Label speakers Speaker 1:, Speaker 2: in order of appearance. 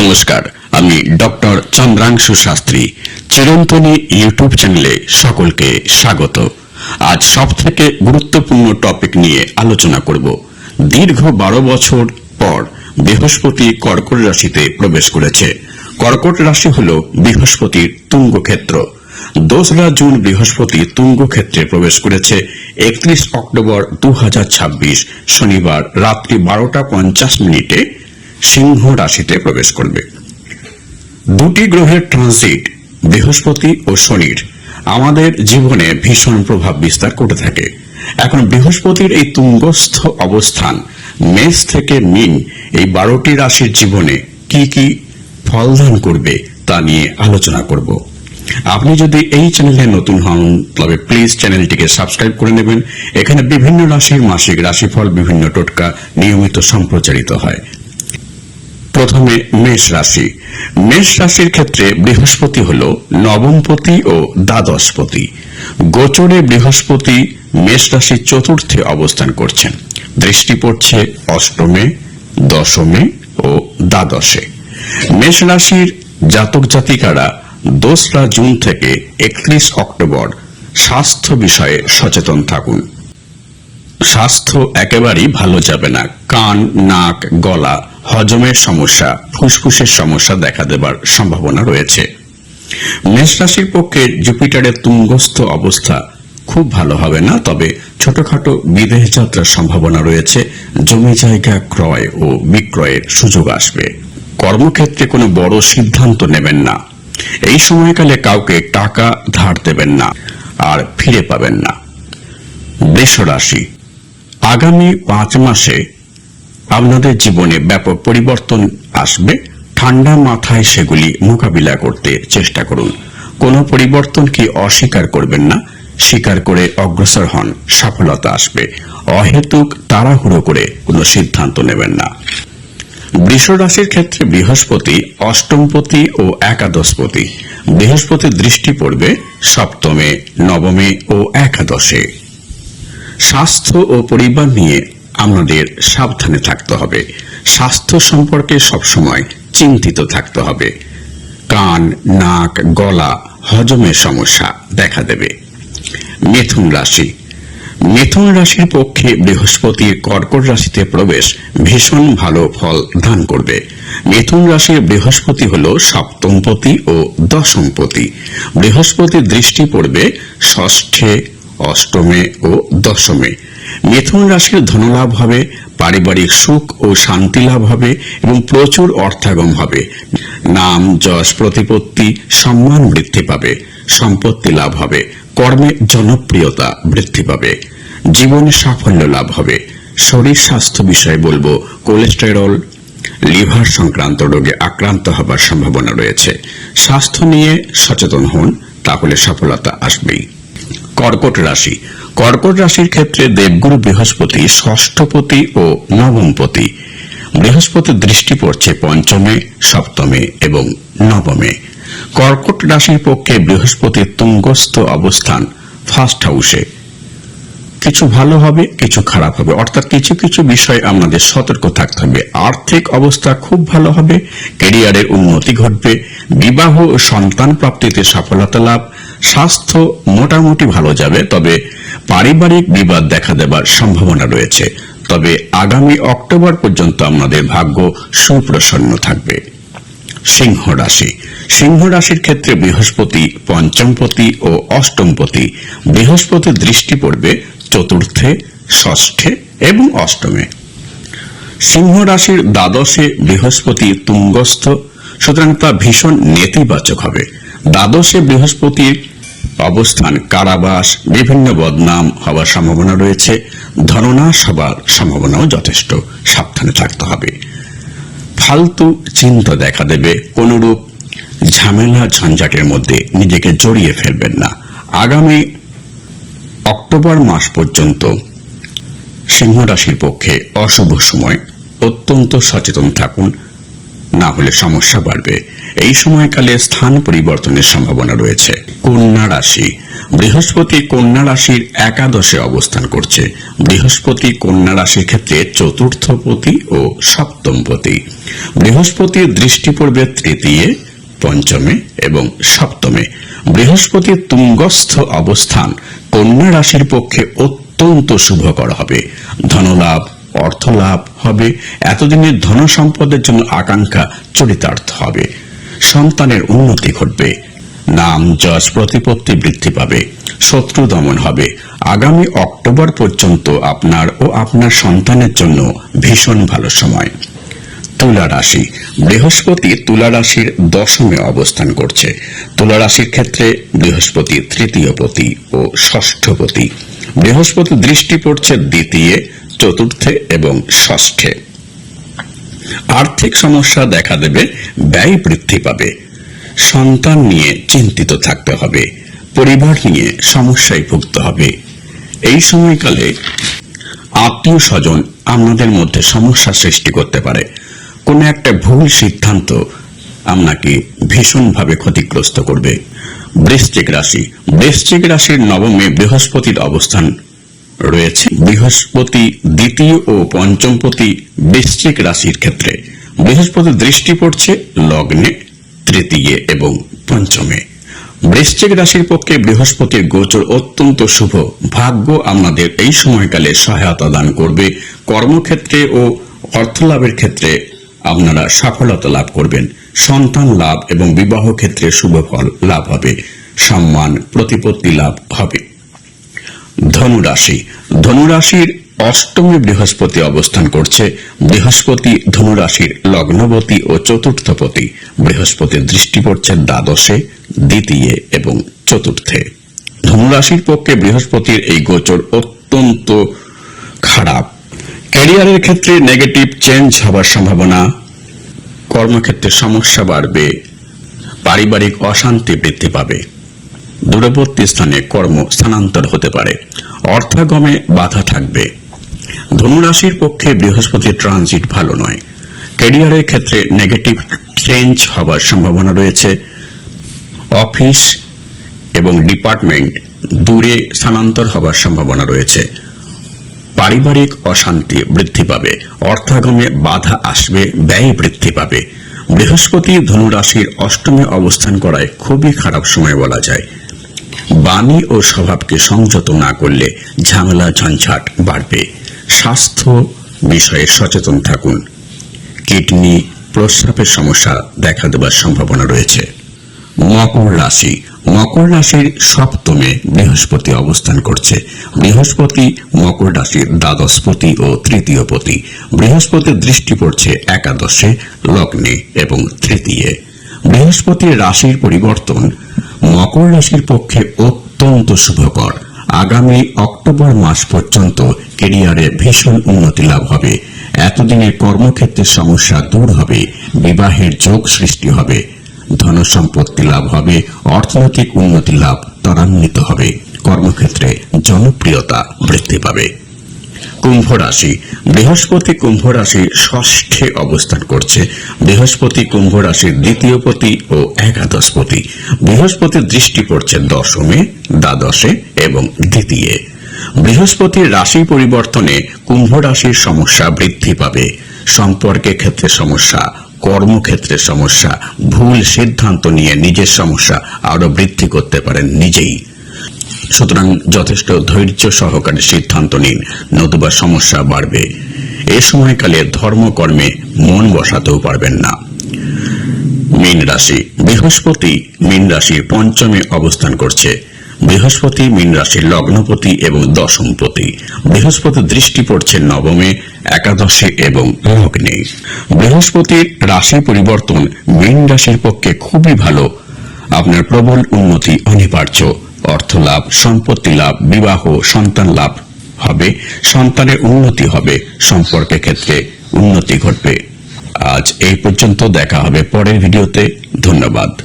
Speaker 1: নমস্কার, আমি doctor চন্দ্রাংশু Shastri. চিরন্তনী YouTube চ্যানেলে সকলকে স্বাগত। আজ সবথেকে গুরুত্বপূর্ণ টপিক নিয়ে আলোচনা করব। দীর্ঘ 12 বছর পর বৃহস্পতি কর্কট রাশিতে প্রবেশ করেছে। কর্কট রাশি হল বৃহস্পতির তুঙ্গ ক্ষেত্র। 2রা জুন বৃহস্পতি তুঙ্গ ক্ষেত্রে প্রবেশ করেছে। 31 অক্টোবর 2026 শনিবার রাত্রি 12টা 50 মিনিটে সিংহ রাশিতে প্রবেশ করবে। দুটি গ্রহের ট্রানজিট বৃহস্পতি ও শনির আমাদের জীবনে ভীষণ প্রভাব বিস্তার করতে থাকে। এখন বৃহস্পতির এই তুঙ্গস্থ অবস্থান মেষ থেকে মীন এই 12টি রাশির জীবনে কি কি ফলদান করবে তা নিয়ে আলোচনা করব। আপনি যদি এই চ্যানেলে নতুন হন তবে প্লিজ চ্যানেলটিকে সাবস্ক্রাইব করে নেবেন। এখানে বিভিন্ন রাশির মাসিক রাশিফল, বিভিন্ন টোটকা নিয়মিত সম্প্রচারিত হয়। প্রথমে মেষ রাশি। মেষ রাশির ক্ষেত্রে বৃহস্পতি হল নবমপতি ও দ্বাদশপতি। গোচরে বৃহস্পতি মেষ রাশির চতুর্থে অবস্থান করছেন। দৃষ্টি পড়ছে অষ্টমে, দশমে ও দ্বাদশে। মেষ রাশির জাতক জাতিকারা 2রা জুন থেকে 31 অক্টোবর স্বাস্থ্য বিষয়ে সচেতন থাকুন। স্বাস্থ্য একেবারেই ভালো যাবে না। কান, নাক, গলা, হজমের সমস্যা, ফুসফুসের সমস্যা দেখা দেবার সম্ভাবনা রয়েছে। মেষ রাশির পক্ষে জুপিটারের তুঙ্গস্থ অবস্থা খুব ভালো হবে না, তবে ছোটখাটো বিদেশ যাত্রার সম্ভাবনা রয়েছে। জমি জায়গা ক্রয় ও বিক্রয়ের সুযোগ আসবে। কর্মক্ষেত্রে কোনো বড় সিদ্ধান্ত নেবেন না। এই সময়কালে কাউকে টাকা ধার দেবেন না, আর ফিরে পাবেন না। বৃষ রাশি। আগামী 5 মাসে আপনাদের জীবনে ব্যাপক পরিবর্তন আসবে। ঠান্ডা মাথায় সেগুলি মোকাবিলা করতে চেষ্টা করুন। কোনো পরিবর্তনকে অস্বীকার করবেন না, স্বীকার করে অগ্রসর হন, সফলতা আসবে। অহেতুক তাড়াহুড়ো করে কোনো সিদ্ধান্ত নেবেন না। বৃষ রাশির ক্ষেত্রে বৃহস্পতি অষ্টমপতি ও একাদশপতি। বৃহস্পতির দৃষ্টি পড়বে সপ্তমে, নবমে ও একাদশে। স্বাস্থ্য ও পরিবার নিয়ে আমাদের সাবধানে থাকতে হবে। স্বাস্থ্য সম্পর্কে সবসময় চিন্তিত থাকতে হবে। কান, নাক, গলা, হজমের সমস্যা দেখা দেবে। মিথুন রাশি। মিথুন রাশির পক্ষে বৃহস্পতির কর্কট রাশিতে প্রবেশ ভীষণ ভালো ফল দান করবে। মিথুন রাশির বৃহস্পতি হল সপ্তমপতি ও দশমপতি। বৃহস্পতির দৃষ্টি পড়বে ষষ্ঠে, অষ্টমে ও দশমে। মিথুন রাশির ধনলাভ হবে, পারিবারিক সুখ ও শান্তি লাভ হবে এবং প্রচুর অর্থাগম হবে। নাম, যশ, প্রতিপত্তি, সম্মান বৃদ্ধি পাবে। সম্পত্তি লাভ হবে। কর্মে জনপ্রিয়তা বৃদ্ধি পাবে। জীবনে সাফল্য লাভ হবে। শরীর স্বাস্থ্য বিষয়ে বলবো, কোলেস্টেরল, লিভার সংক্রান্ত রোগে আক্রান্ত হবার সম্ভাবনা রয়েছে। স্বাস্থ্য নিয়ে সচেতন হন, তাহলে সফলতা আসবেই। কর্কট রাশি। কর্কট রাশির ক্ষেত্রে দেবগুরু বৃহস্পতি ষষ্ঠপতি ও নবমপতি। বৃহস্পতির দৃষ্টি পড়ছে পঞ্চমে, সপ্তমে এবং নবমে। কর্কট রাশির পক্ষে বৃহস্পতির তুঙ্গস্থ অবস্থান ফার্স্ট হাউসে। কিছু ভালো হবে, কিছু খারাপ হবে, অর্থাৎ কিছু কিছু বিষয়ে আমাদের সতর্ক থাকতে হবে। আর্থিক অবস্থা খুব ভালো হবে, ক্যারিয়ারের উন্নতি ঘটবে, বিবাহ ও সন্তান প্রাপ্তিতে সফলতা লাভ। স্বাস্থ্য মোটামুটি ভালো যাবে, তবে পারিবারিক বিবাদ দেখা দেবার সম্ভাবনা রয়েছে। তবে আগামী অক্টোবর পর্যন্ত আমাদের ভাগ্য সুপ্রসন্ন থাকবে। সিংহ রাশি। সিংহ রাশির ক্ষেত্রে বৃহস্পতি পঞ্চমপতি ও অষ্টমপতি। বৃহস্পতির দৃষ্টি পড়বে চতুর্থে, ষষ্ঠে এবং অষ্টমে। সিংহ রাশির দ্বাদশে বৃহস্পতি তুঙ্গস্থ, সুতরাং তা ভীষণ নেতিবাচক হবে। দ্বাদশে বৃহস্পতির অবস্থান কারাবাস, বিভিন্ন বদনাম হওয়ার সম্ভাবনা রয়েছে। ধননাশ হবার সম্ভাবনাও যথেষ্ট। সাবধানে থাকতে হবে। ফালতু চিন্তা দেখা দেবে। কোনরূপ ঝামেলা ঝঞ্ঝাটের মধ্যে নিজেকে জড়িয়ে ফেলবেন না। আগামী অক্টোবর মাস পর্যন্ত সিংহ রাশির পক্ষে অশুভ সময়। অত্যন্ত সচেতন থাকুন। না হলে সমস্যা বাড়বে। এই সময়কালে স্থান পরিবর্তনের সম্ভাবনা রয়েছে। কন্যা রাশি, বৃহস্পতি কন্যা রাশির একাদশে অবস্থান করছে। বৃহস্পতি কন্যা রাশির ক্ষেত্রে চতুর্থপতি ও সপ্তমপতি। বৃহস্পতির দৃষ্টি পড়বে তৃতীয়, পঞ্চমে এবং সপ্তমে। বৃহস্পতির তুঙ্গস্থ অবস্থান কন্যা রাশির পক্ষে অত্যন্ত শুভকর হবে। ধনলাভ, অর্থলাভ হবে। এতদিনের ধন সম্পদের জন্য আকাঙ্ক্ষা চরিতার্থ হবে। সন্তানের উন্নতি ঘটবে। নাম যশ প্রতিপত্তি বৃদ্ধি পাবে। শত্রু দমন হবে। আগামী অক্টোবর পর্যন্ত আপনার ও আপনার সন্তানের জন্য ভীষণ ভালো সময়। তুলা রাশি, বৃহস্পতি তুলা রাশির দশমে অবস্থান করছে। তুলা রাশির ক্ষেত্রে বৃহস্পতি তৃতীয়পতি ও ষষ্ঠপতি। বৃহস্পতি দৃষ্টি পড়ছে দ্বিতীয়, চতুর্থে এবং ষষ্ঠে। আর্থিক সমস্যা দেখা দেবে, ব্যয় বৃদ্ধি পাবে। সন্তান নিয়ে চিন্তিত থাকতে হবে। পরিবার নিয়ে সমস্যায় ভুগতে হবে। এই সময়কালে আত্মীয় স্বজন আপনাদের মধ্যে সমস্যা সৃষ্টি করতে পারে। কোনো একটা ভুল সিদ্ধান্ত আপনাকে ভীষণভাবে ক্ষতিগ্রস্ত করবে। বৃশ্চিক রাশি, বৃশ্চিক রাশির নবমে বৃহস্পতির অবস্থান রয়েছে। বৃহস্পতি দ্বিতীয় ও পঞ্চমপতি বৃশ্চিক রাশির ক্ষেত্রে। বৃহস্পতি দৃষ্টি পড়ছে লগ্নে, তৃতীয় এবং পঞ্চমে। বৃশ্চিক রাশির পক্ষে বৃহস্পতির গোচর অত্যন্ত শুভ। ভাগ্য আপনাদের এই সময়কালে সহায়তা দান করবে। কর্মক্ষেত্রে ও অর্থলাভের ক্ষেত্রে আপনারা সফলতা লাভ করবেন। সন্তান লাভ এবং বিবাহ ক্ষেত্রে শুভ ফল লাভ হবে। সম্মান, প্রতিপত্তি লাভ হবে। ধনুরাশি, ধনুরাশির অষ্টমে বৃহস্পতি অবস্থান করছে। বৃহস্পতি ধনুরাশির লগ্নপতি ও চতুর্থপতি। বৃহস্পতির দৃষ্টি পড়ছে দ্বাদশে, দ্বিতীয় এবং চতুর্থে। ধনুরাশির পক্ষে বৃহস্পতির এই গোচর অত্যন্ত খারাপ। ক্যারিয়ারের ক্ষেত্রে নেগেটিভ চেঞ্জ হবার সম্ভাবনা। কর্মক্ষেত্রে সমস্যা বাড়বে। পারিবারিক অশান্তি বৃদ্ধি পাবে। দূরবর্তী স্থানে কর্ম স্থানান্তর হতে পারে। অর্থাগমে বাধা থাকবে। ধনুরাশির পক্ষে বৃহস্পতির ট্রানজিট ভালো নয়। ক্যারিয়ারের ক্ষেত্রে নেগেটিভ চেঞ্জ হবার সম্ভাবনা রয়েছে। অফিস এবং ডিপার্টমেন্ট দূরে স্থানান্তর হবার সম্ভাবনা রয়েছে। পারিবারিক অশান্তি বৃদ্ধি পাবে। অর্থাগমে বাধা আসবে, ব্যয় বৃদ্ধি পাবে। বৃহস্পতি ধনুরাশির অষ্টমে অবস্থান করায় খুবই খারাপ সময় বলা যায়। বাণী ও স্বভাবকে সংযত না করলে ঝামেলা ঝঞ্ঝাট বাড়বে। স্বাস্থ্য বিষয়ে সচেতন থাকুন। কিডনি, প্রস্রাবের সমস্যা দেখা দেবার সম্ভাবনা রয়েছে। মকর রাশি, মকর রাশির সপ্তমে বৃহস্পতি অবস্থান করছে। বৃহস্পতি মকর রাশির দ্বাদশপতি ও তৃতীয়পতি। বৃহস্পতির দৃষ্টি পড়ছে একাদশে, লগ্নে এবং তৃতীয়। বৃহস্পতির রাশির পরিবর্তন মকর রাশির পক্ষে অত্যন্ত শুভকর। আগামী অক্টোবর মাস পর্যন্ত ক্যারিয়ারে ভীষণ উন্নতি লাভ হবে। এতদিনের কর্মক্ষেত্রের সমস্যা দূর হবে। বিবাহের যোগ সৃষ্টি হবে। ধন সম্পত্তি লাভ হবে। অর্থনৈতিক উন্নতি লাভ ত্বরান্বিত হবে। কর্মক্ষেত্রে জনপ্রিয়তা বৃদ্ধি পাবে। কুম্ভ রাশি, বৃহস্পতি কুম্ভ রাশির ষষ্ঠে অবস্থান করছে। বৃহস্পতি কুম্ভ রাশির দ্বিতীয়পতি ও একাদশপতি। বৃহস্পতির দৃষ্টি পড়ছে দশমে, দ্বাদশে এবং দ্বিতীয়। বৃহস্পতির রাশি পরিবর্তনে কুম্ভ রাশির সমস্যা বৃদ্ধি পাবে। সম্পর্কের ক্ষেত্রে সমস্যা, কর্মক্ষেত্রে সমস্যা, ভুল সিদ্ধান্ত নিয়ে নিজের সমস্যা আরো বৃদ্ধি করতে পারেন নিজেই। সুতরাং যথেষ্ট ধৈর্য সহকারে সিদ্ধান্ত নিন, নতুবা সমস্যা বাড়বে। এই সময়কালে ধর্মকর্মে মন বসাতেও পারবেন না। মীন রাশি, বৃহস্পতি মীন রাশির পঞ্চমে অবস্থান করছে। বৃহস্পতি মীন রাশির লগ্নপতি এবং দশমপতি। বৃহস্পতি দৃষ্টি পড়ছে নবমে, একাদশে এবং লগ্নে। বৃহস্পতির রাশি পরিবর্তন মীন রাশির পক্ষে খুবই ভালো। আপনার প্রবল উন্নতি অনিবার্য। অর্থ লাভ, সম্পত্তি লাভ, বিবাহ, সন্তান লাভ হবে। সন্তানের উন্নতি হবে। সম্পর্কের ক্ষেত্রে উন্নতি ঘটবে। আজ এই পর্যন্ত। দেখা হবে পরের ভিডিওতে। ধন্যবাদ।